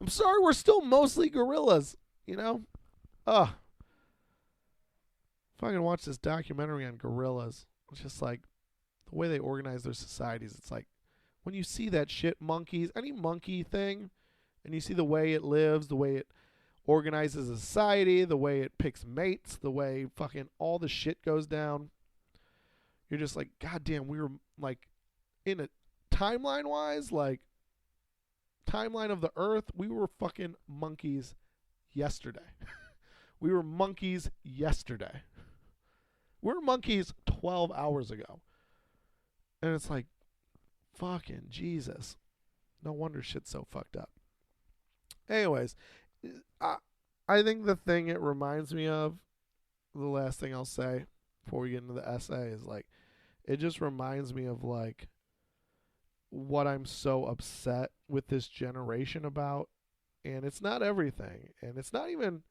I'm sorry, we're still mostly gorillas, you know? Ugh. Fucking watch this documentary on gorillas. It's just like the way they organize their societies. It's like when you see that shit, monkeys, any monkey thing, and you see the way it lives, the way it organizes a society, the way it picks mates, the way fucking all the shit goes down, you're just like, God damn, we were like in a timeline wise, like timeline of the earth, we were fucking monkeys yesterday. We were monkeys yesterday. We were monkeys 12 hours ago. And it's like, fucking Jesus. No wonder shit's so fucked up. Anyways, I think the thing it reminds me of, the last thing I'll say before we get into the essay, is like, it just reminds me of like what I'm so upset with this generation about. And it's not everything. And it's not even,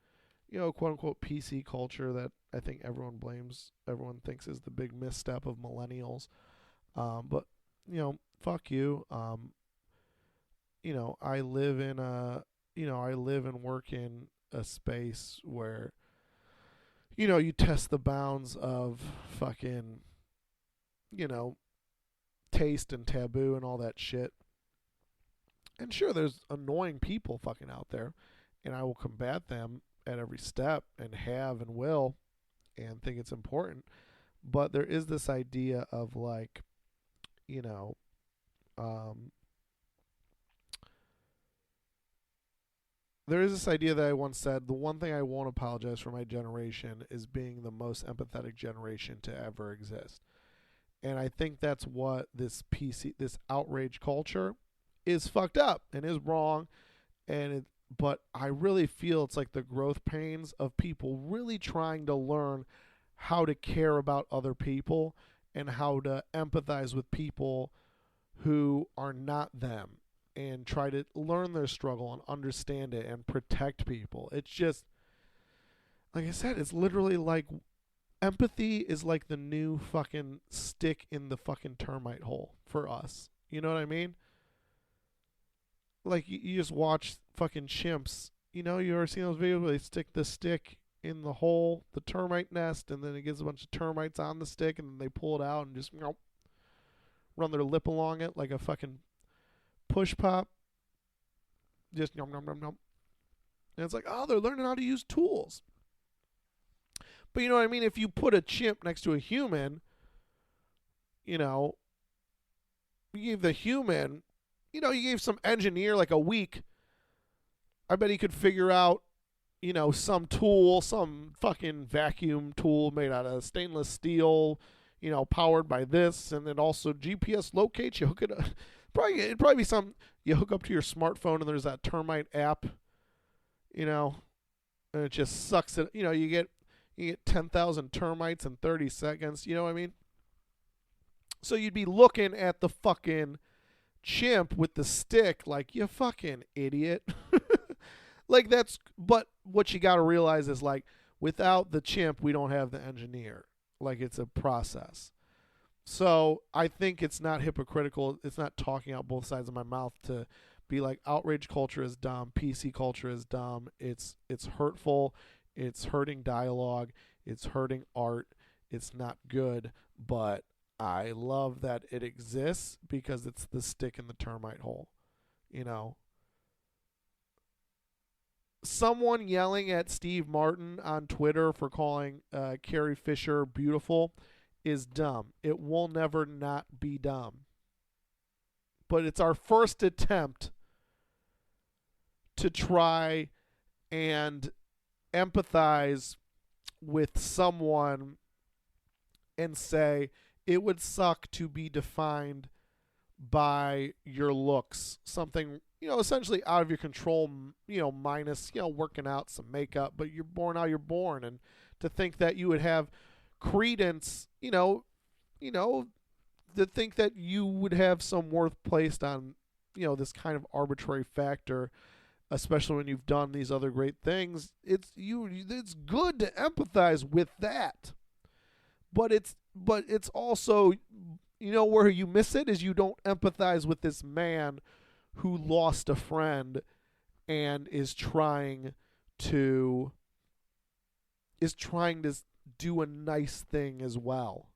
quote unquote PC culture that I think everyone thinks is the big misstep of millennials. But, fuck you. I live and work in a space where, you test the bounds of fucking, taste and taboo and all that shit. And sure, there's annoying people fucking out there, and I will combat them at every step and have and will and think it's important. But there is this idea of like, there is this idea that I once said, the one thing I won't apologize for my generation is being the most empathetic generation to ever exist. And I think that's what this outrage culture is fucked up and is wrong. But I really feel it's like the growth pains of people really trying to learn how to care about other people and how to empathize with people who are not them, and try to learn their struggle and understand it and protect people. It's just, like I said, it's literally like empathy is like the new fucking stick in the fucking termite hole for us. You know what I mean? Like, you just watch fucking chimps. You ever seen those videos where they stick the stick in the hole, the termite nest, and then it gets a bunch of termites on the stick, and then they pull it out and just run their lip along it like a fucking push pop. Just nom nom nom nom. And it's like, oh, they're learning how to use tools. But you know what I mean? If you put a chimp next to a human, you gave the human, you gave some engineer like a week, I bet he could figure out, some tool, some fucking vacuum tool made out of stainless steel, powered by this, and then also GPS locates. You hook it up. It'd probably be some you hook up to your smartphone, and there's that termite app, and it just sucks it. You get 10,000 termites in 30 seconds. You know what I mean? So you'd be looking at the fucking chimp with the stick like, you fucking idiot. Like, but what you got to realize is, like, without the chimp, we don't have the engineer. Like, it's a process. So I think it's not hypocritical. It's not talking out both sides of my mouth to be like, outrage culture is dumb, PC culture is dumb. It's hurtful. It's hurting dialogue. It's hurting art. It's not good. But I love that it exists because it's the stick in the termite hole. Someone yelling at Steve Martin on Twitter for calling Carrie Fisher beautiful is dumb. It will never not be dumb. But it's our first attempt to try and empathize with someone and say it would suck to be defined by your looks. Something, essentially out of your control, minus, working out, some makeup, but you're born how you're born. And to think that you would have credence, to think that you would have some worth placed on, this kind of arbitrary factor, especially when you've done these other great things. It's good to empathize with that. But it's also, where you miss it is you don't empathize with this man who lost a friend and is trying to do a nice thing as well.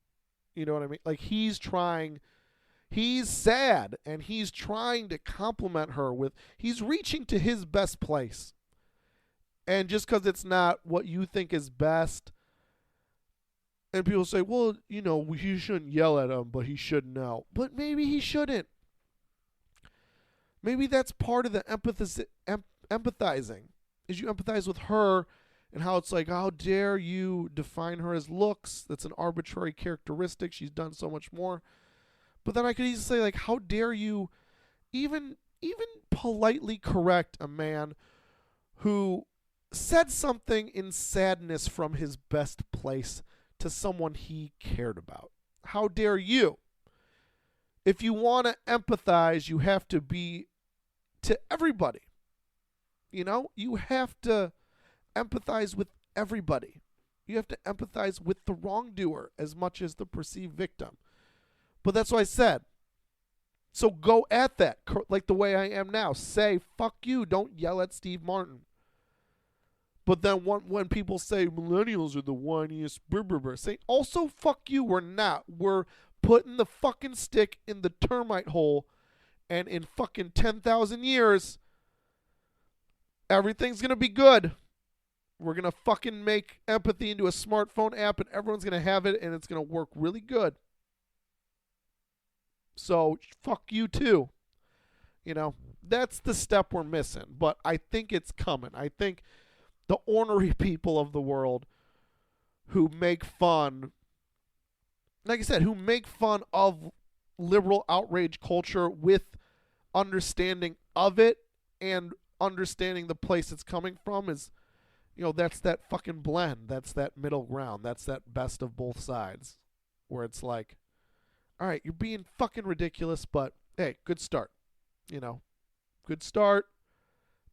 You know what I mean? Like he's sad and he's trying to compliment her he's reaching to his best place. And just because it's not what you think is best, and people say, well, you shouldn't yell at him, but he should know. But maybe he shouldn't. Maybe that's part of the empathizing, is you empathize with her and how it's like, how dare you define her as looks? That's an arbitrary characteristic. She's done so much more. But then I could easily say, like, how dare you even politely correct a man who said something in sadness from his best place to someone he cared about? How dare you? If you want to empathize, you have to be to everybody. You have to empathize with everybody. You have to empathize with the wrongdoer as much as the perceived victim. But that's what I said. So go at that like the way I am now. Say, fuck you. Don't yell at Steve Martin. But then when people say millennials are the whiniest, say, also fuck you. We're not. We're putting the fucking stick in the termite hole, and in fucking 10,000 years, everything's going to be good. We're going to fucking make empathy into a smartphone app, and everyone's going to have it, and it's going to work really good. So, fuck you too. That's the step we're missing. But I think it's coming. I think the ornery people of the world who make fun, like I said, who make fun of liberal outrage culture with understanding of it and understanding the place it's coming from is, that's that fucking blend. That's that middle ground. That's that best of both sides where it's like, all right, you're being fucking ridiculous, but hey, good start. Good start.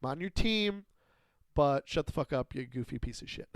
I'm on your team, but shut the fuck up, you goofy piece of shit.